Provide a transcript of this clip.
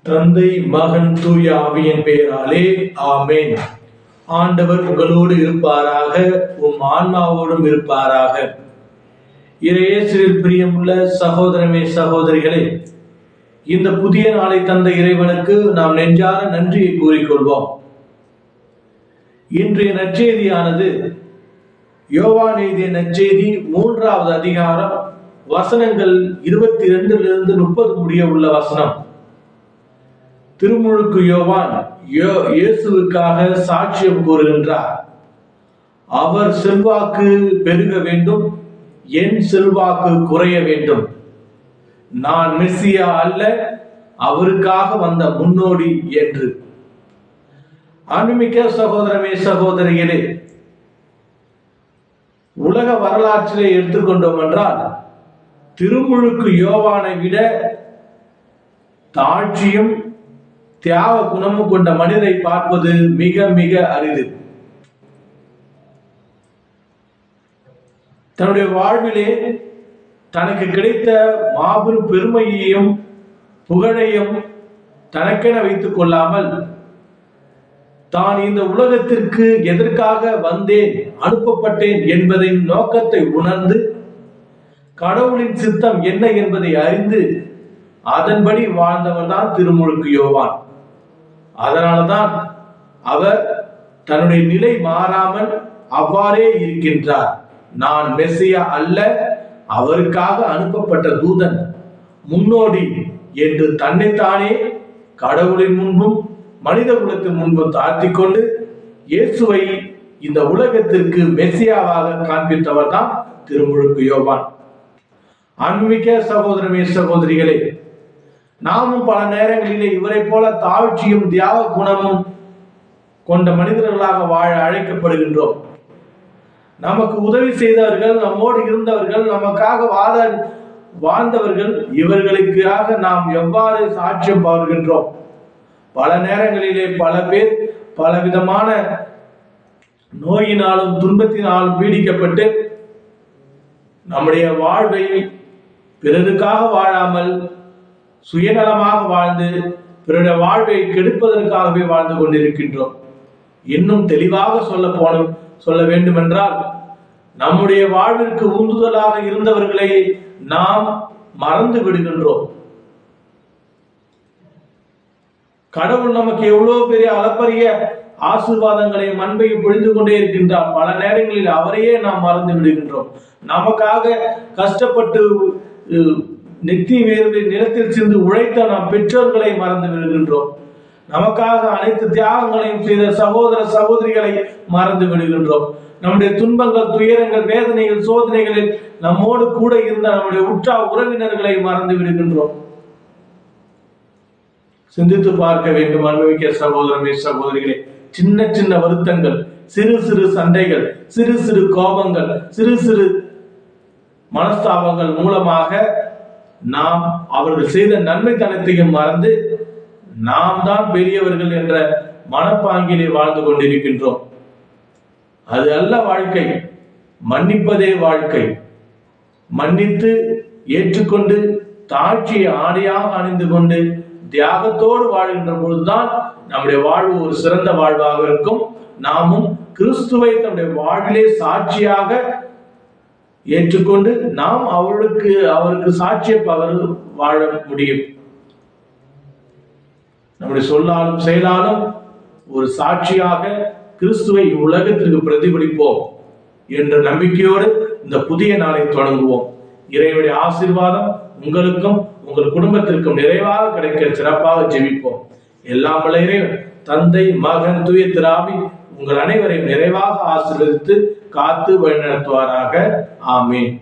தந்தை மகன் தூய ஆவியின் பெயராலே ஆமேன். ஆண்டவர் உங்களோடு இருப்பாராக, உம் ஆன்மாவோடும் இருப்பாராக. இறையேசுவில் பிரியமுள்ள சகோதரமே சகோதரிகளே, இந்த புதிய நாளை தந்த இறைவனுக்கு நாம் நெஞ்சார நன்றியை கூறிக்கொள்வோம். இன்றைய நற்செய்தியானது யோவான் எழுதிய நற்செய்தி 3வது அதிகாரம் வசனங்கள் 22 30 முடிய உள்ள வசனம். திருமுழுக்கு யோவான் இயேசுவுக்காக சாட்சியம் கூறுகின்றார். அவர் செல்வாக்கு பெருக வேண்டும், என் செல்வாக்கு குறைய வேண்டும். நான் மெஸ்ஸியா அல்ல, அவருக்காக வந்த முன்னோடி என்று. அன்புமிக்க சகோதரமே சகோதரிகளே, உலக வரலாற்றிலே எடுத்துக்கொண்டோம் என்றால் திருமுழுக்கு யோவானை விட தாழ்ச்சியும் தியாக குணமும் கொண்ட மனிதரை பார்ப்பது மிக மிக அரிது. தன்னுடைய வாழ்விலே தனக்கு கிடைத்த மாபெரும் பெருமையையும் புகழையும் தனக்கென வைத்துக் கொள்ளாமல், தான் இந்த உலகத்திற்கு எதற்காக வந்தேன், அனுப்பப்பட்டேன் என்பதின் நோக்கத்தை உணர்ந்து கடவுளின் சித்தம் என்ன என்பதை அறிந்து அதன்படி வாழ்ந்தவர் தான் திருமுழுக்கு யோவான். அதனால்தான் அவர் தன்னுடைய நிலை மாறாமல் அவ்வாறே இருக்கின்றார். நான் மெஸ்ஸியா அல்ல, அவருக்காக அனுப்பப்பட்ட தூதன், முன்னோடி என்று தன்னைத்தானே கடவுளின் முன்பும் மனித குலத்தின் முன்பும் தாழ்த்திக் கொண்டு இயேசுவை இந்த உலகத்திற்கு மெஸ்ஸியாவாக காண்பித்தவர் தான் திருமுழுக்கு யோவான். அன்புமிக்க சகோதரமே சகோதரிகளே, நாமும் பல நேரங்களிலே இவரை போல தாழ்ச்சியும் தியாக குணமும் கொண்ட மனிதர்களாக வாழ அழைக்கப்படுகின்றோம். நமக்கு உதவி செய்தவர்கள், நம்மோடு இருந்தவர்கள், நமக்காக வாழ்ந்தவர்கள், இவர்களுக்காக நாம் எவ்வாறு சாட்சியம் பகர்கின்றோம்? பல நேரங்களிலே பல பேர் பலவிதமான நோயினாலும் துன்பத்தினாலும் பீடிக்கப்பட்டு நம்முடைய வாழ்வை பிறருக்காக வாழாமல் சுயநலமாக வாழ்ந்து பிறருடைய வாழ்வை கெடுப்பதற்காகவே வாழ்ந்து கொண்டிருக்கின்றோம். இன்னும் தெளிவாக சொல்ல வேண்டும் என்றால், நம்முடைய வாழ்விற்கு உந்துதலாக இருந்தவர்களை நாம் மறந்து விடுகின்றோம். கடவுள் நமக்கு எவ்வளவு பெரிய அளப்பரிய ஆசீர்வாதங்களையும் அன்பையும் பொழிந்து கொண்டே இருக்கின்றார். பல நேரங்களில் அவரையே நாம் மறந்து விடுகின்றோம். நமக்காக கஷ்டப்பட்டு நெத்தி வேர்வை நிலத்தில் சென்று உழைத்த நாம் பெற்றோர்களை மறந்து விடுகின்றோம். நமக்காக அனைத்து தியாகங்களையும் செய்த சகோதர சகோதரிகளை மறந்து விடுகின்றோம். நம்முடைய துன்பங்கள், துயரங்கள், வேதனைகள், சோதனைகளில் நம்மோடு கூட இருந்த நம்முடைய உற்றார் உறவினர்களை மறந்து விடுகின்றோம். சிந்தித்து பார்க்க வேண்டும் அனுபவிக்க சகோதரமே சகோதரிகளே. சின்ன சின்ன வருத்தங்கள், சிறு சிறு சண்டைகள், சிறு சிறு கோபங்கள், சிறு சிறு மனஸ்தாபங்கள் மூலமாக நாம் அவர்கள் செய்த நன்மைத்தனத்தையும் மறந்து நாம் தான் பெரியவர்கள் என்ற மனப்பாங்கிலே வாழ்ந்து கொண்டிருக்கின்றோம். அது அல்ல வாழ்க்கை. மன்னிப்பதே வாழ்க்கை. மன்னித்து ஏற்றுக்கொண்டு தாழ்ச்சியை ஆடையாக அணிந்து கொண்டு தியாகத்தோடு வாழ்கின்ற பொழுதுதான் நம்முடைய வாழ்வு ஒரு சிறந்த வாழ்வாக இருக்கும். நாமும் கிறிஸ்துவை தன்னுடைய வாழ்விலே சாட்சியாக ஏற்றுக்கொண்டு நாம் அவருக்கு சாட்சிய பகர் வாழ முடியும். நம்முடைய சொல்லாலும் செயலாலும் ஒரு சாட்சியாக கிறிஸ்துவை உலகத்திற்கு பிரதிபலிப்போம் என்ற நம்பிக்கையோடு இந்த புதிய நாளை தொடங்குவோம். இறைவனுடைய ஆசீர்வாதம் உங்களுக்கும் உங்கள் குடும்பத்திற்கும் நிறைவாக கிடைக்க சிறப்பாக ஜெபிப்போம். எல்லாம் வல்ல இறைவன் தந்தை மகன் தூய திராவி உங்கள் அனைவரையும் நிறைவாக ஆசீர்வதித்து காத்து வழிநடத்துவாராக. ஆமீன்.